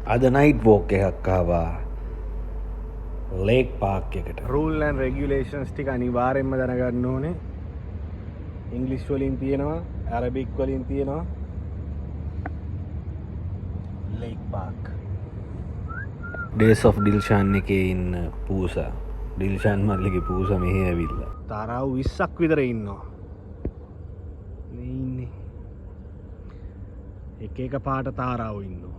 අද night walk එකක් ආවා ලේක් පාක් එකට. රූල් ඇන්ඩ් රෙගියුලේෂන්ස් ටික අනිවාර්යෙන්ම දැනගන්න ඕනේ. ඉංග්ලිෂ් වලින් තියෙනවා, ඇරබික් වලින් තියෙනවා. Lake park. Days of Dilshan එකේ ඉන්න පූසා. ඩිල්ෂාන් මල්ලිගේ පූසා මෙහෙ ඇවිල්ලා. තරාවු 20ක් විතර ඉන්නවා. මේ ඉන්නේ. එක එක පාට තාරාවු ඉන්නවා.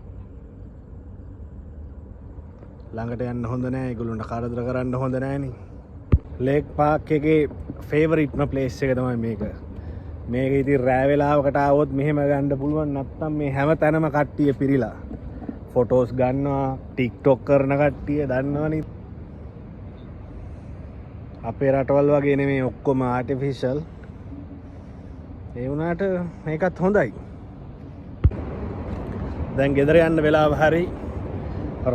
ළඟට යන්න හොඳ නෑ, ඒගොල්ලන්ට කරදර කරන්න හොඳ නෑනේ. ලේක් පාක් එකේ ෆේවරිට්ම ප්ලේස් එක තමයි මේක. මේක ඉතින් රෑ වෙලාවකට ආවොත් මෙහෙම ගන්න පුළුවන්. නැත්තම් මේ හැම තැනම කට්ටිය පිරිලා ෆොටෝස් ගන්නවා, ටික්ටොක් කරන කට්ටිය දන්නවනේ. අපේ රටවල් වගේ නෙමෙයි, ඔක්කොම ආටිෆිෂල්. ඒ වුණාට මේකත් හොඳයි. දැන් ගෙදර යන්න වෙලාව හරි.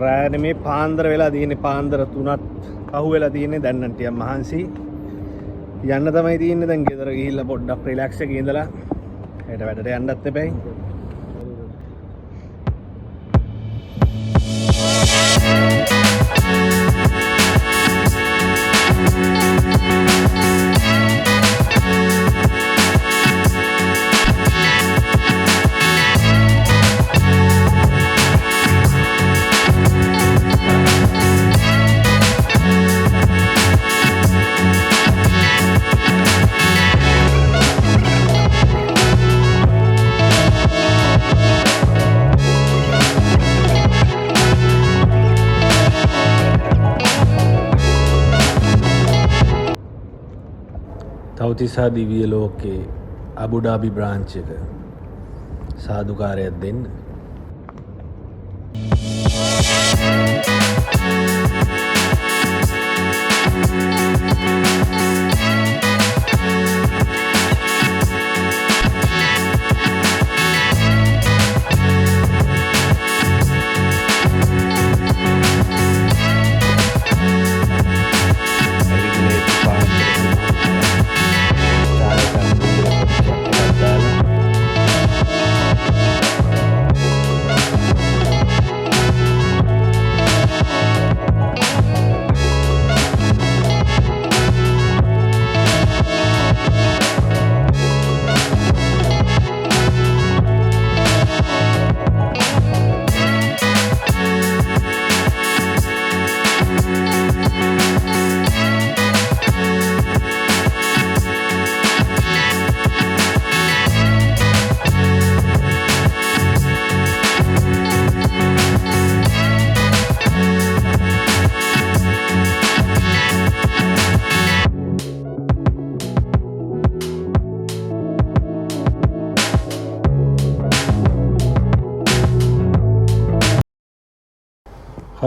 රෑ නෙමේ පාන්දර වෙලා තියෙන්නේ. පාන්දර 3ත් පහු වෙලා තියෙන්නේ. දැන් නම් ටිකක් මහන්සි. යන්න තමයි තියෙන්නේ. දැන් ගෙදර ගිහිල්ලා පොඩ්ඩක් රිලැක්ස් එකේ ඉඳලා හෙට වැඩට යන්නත් එපැයි. තවතිසා දිවිය ලෝකේ අබුඩාබි බ්‍රාන්ච් එක සාදුකාරයක් දෙන්න.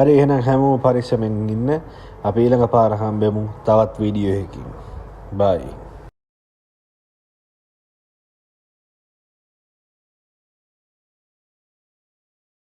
හරි, එහෙනම් හැමෝම පරිස්සමෙන් ඉන්න. අපි ඊළඟ පාර හම්බෙමු තවත් වීඩියෝ එකකින්. බයි.